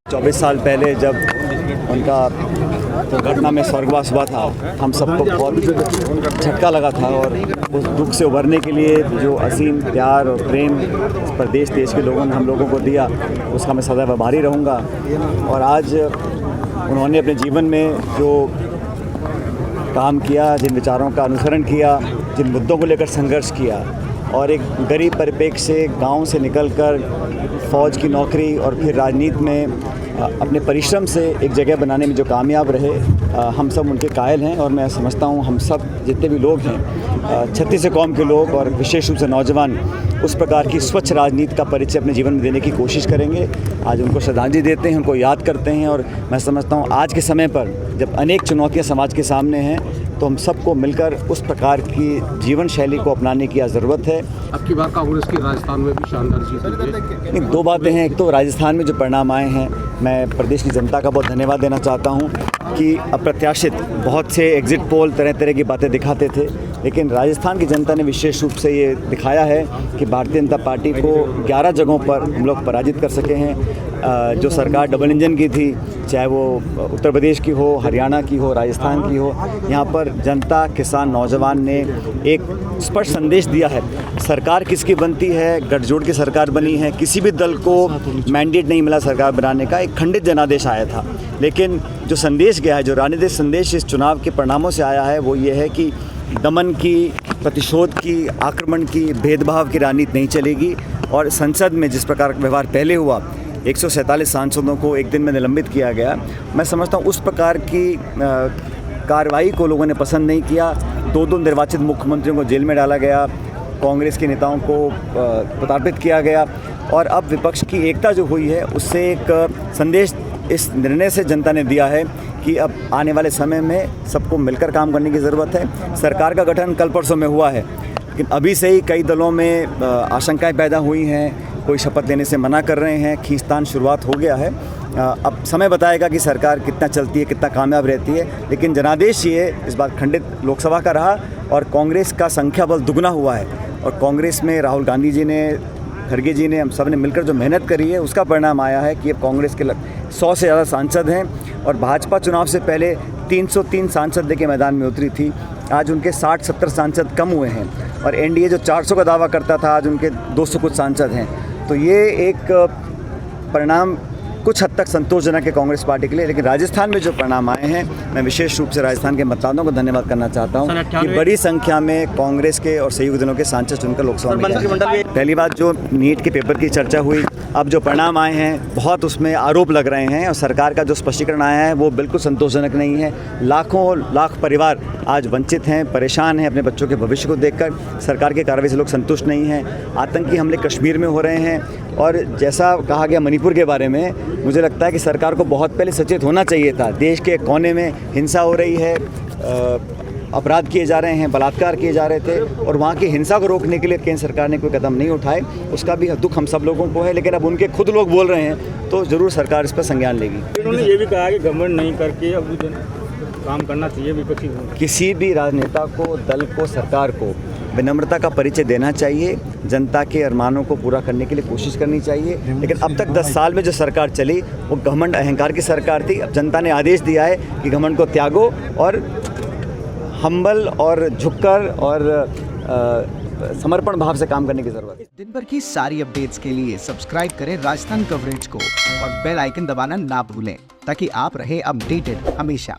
24 साल पहले जब उनका दुर्घटना में स्वर्गवास हुआ था, हम सबको बहुत झटका लगा था और उस दुख से उभरने के लिए जो असीम प्यार और प्रेम प्रदेश देश के लोगों ने हम लोगों को दिया, उसका मैं सदैव आभारी रहूँगा। और आज उन्होंने अपने जीवन में जो काम किया, जिन विचारों का अनुसरण किया, जिन मुद्दों को लेकर संघर्ष किया और एक गरीब परिप्रेक्ष्य से गांव से निकलकर फ़ौज की नौकरी और फिर राजनीति में अपने परिश्रम से एक जगह बनाने में जो कामयाब रहे, हम सब उनके कायल हैं। और मैं समझता हूँ हम सब जितने भी लोग हैं, छत्तीस कौम के लोग और विशेष रूप से नौजवान, उस प्रकार की स्वच्छ राजनीति का परिचय अपने जीवन में देने की कोशिश करेंगे। आज उनको श्रद्धांजलि देते हैं, उनको याद करते हैं। और मैं समझता हूँ आज के समय पर जब अनेक चुनौतियाँ समाज के सामने हैं, तो हम सबको मिलकर उस प्रकार की जीवन शैली को अपनाने की ज़रूरत है। अब की बार कांग्रेस की राजस्थान में भी शानदार जीत हुई है। दो बातें हैं, एक तो राजस्थान में जो परिणाम आए हैं, मैं प्रदेश की जनता का बहुत धन्यवाद देना चाहता हूं कि अप्रत्याशित बहुत से एग्जिट पोल तरह तरह की बातें दिखाते थे, लेकिन राजस्थान की जनता ने विशेष रूप से ये दिखाया है कि भारतीय जनता पार्टी को 11 जगहों पर हम लोग पराजित कर सके हैं। जो सरकार डबल इंजन की थी, चाहे वो उत्तर प्रदेश की हो, हरियाणा की हो, राजस्थान की हो, यहाँ पर जनता, किसान, नौजवान ने एक स्पष्ट संदेश दिया है। सरकार किसकी बनती है, गठजोड़ की सरकार बनी है, किसी भी दल को मैंडेट नहीं मिला सरकार बनाने का, एक खंडित जनादेश आया था। लेकिन जो संदेश गया है, जो राजनीतिक संदेश इस चुनाव के परिणामों से आया है, वो ये है कि दमन की, प्रतिशोध की, आक्रमण की, भेदभाव की राजनीति नहीं चलेगी। और संसद में जिस प्रकार का व्यवहार पहले हुआ, 147 सांसदों को एक दिन में निलंबित किया गया, मैं समझता हूँ उस प्रकार की कार्रवाई को लोगों ने पसंद नहीं किया। 2 निर्वाचित मुख्यमंत्रियों को जेल में डाला गया, कांग्रेस के नेताओं को प्रताड़ित किया गया। और अब विपक्ष की एकता जो हुई है, उससे एक संदेश इस निर्णय से जनता ने दिया है कि अब आने वाले समय में सबको मिलकर काम करने की ज़रूरत है। सरकार का गठन कल परसों में हुआ है, लेकिन अभी से ही कई दलों में आशंकाएं पैदा हुई हैं, कोई शपथ लेने से मना कर रहे हैं, खींचतान शुरुआत हो गया है। अब समय बताएगा कि सरकार कितना चलती है, कितना कामयाब रहती है। लेकिन जनादेश ये इस बार खंडित लोकसभा का रहा और कांग्रेस का संख्या बल दुगना हुआ है। और कांग्रेस में राहुल गांधी जी ने, खड़गे जी ने, हम सब ने मिलकर जो मेहनत करी है, उसका परिणाम आया है कि अब कांग्रेस के 100 से ज़्यादा सांसद हैं। और भाजपा चुनाव से पहले 303 सांसद लेके मैदान में उतरी थी, आज उनके 60-70 सांसद कम हुए हैं। और एनडीए जो 400 का दावा करता था, आज उनके 200 कुछ सांसद हैं। तो ये एक परिणाम कुछ हद तक संतोषजनक है कांग्रेस पार्टी के लिए। लेकिन राजस्थान में जो परिणाम आए हैं, मैं विशेष रूप से राजस्थान के मतदाताओं को धन्यवाद करना चाहता हूं कि बड़ी संख्या में कांग्रेस के और सहयोगी दलों के सांसद चुनकर लोकसभा में गए। पहली बात, जो नीट के पेपर की चर्चा हुई, अब जो परिणाम आए हैं, बहुत उसमें आरोप लग रहे हैं और सरकार का जो स्पष्टीकरण आया है वो बिल्कुल संतोषजनक नहीं है। लाख परिवार आज वंचित हैं, परेशान हैं अपने बच्चों के भविष्य को देखकर। सरकार की कार्रवाई से लोग संतुष्ट नहीं हैं। आतंकी हमले कश्मीर में हो रहे हैं और जैसा कहा गया मणिपुर के बारे में, मुझे लगता है कि सरकार को बहुत पहले सचेत होना चाहिए था। देश के कोने में हिंसा हो रही है, अपराध किए जा रहे हैं, बलात्कार किए जा रहे थे और वहाँ की हिंसा को रोकने के लिए केंद्र सरकार ने कोई कदम नहीं उठाए। उसका भी दुख हम सब लोगों को है। लेकिन अब उनके खुद लोग बोल रहे हैं तो ज़रूर सरकार इस पर संज्ञान लेगी। उन्होंने ये भी कहा कि गवर्नमेंट नहीं करके अब काम करना चाहिए विपक्षी। किसी भी राजनेता को, दल को, सरकार को विनम्रता का परिचय देना चाहिए, जनता के अरमानों को पूरा करने के लिए कोशिश करनी चाहिए। लेकिन अब तक 10 साल में जो सरकार चली वो घमंड अहंकार की सरकार थी। अब जनता ने आदेश दिया है कि घमंड को त्यागो और हम्बल और झुककर और समर्पण भाव से काम करने की जरूरत है। दिन भर की सारी अपडेट्स के लिए सब्सक्राइब करें राजस्थान कवरेज को और बेल आइकन दबाना ना भूलें ताकि आप रहे अपडेटेड हमेशा।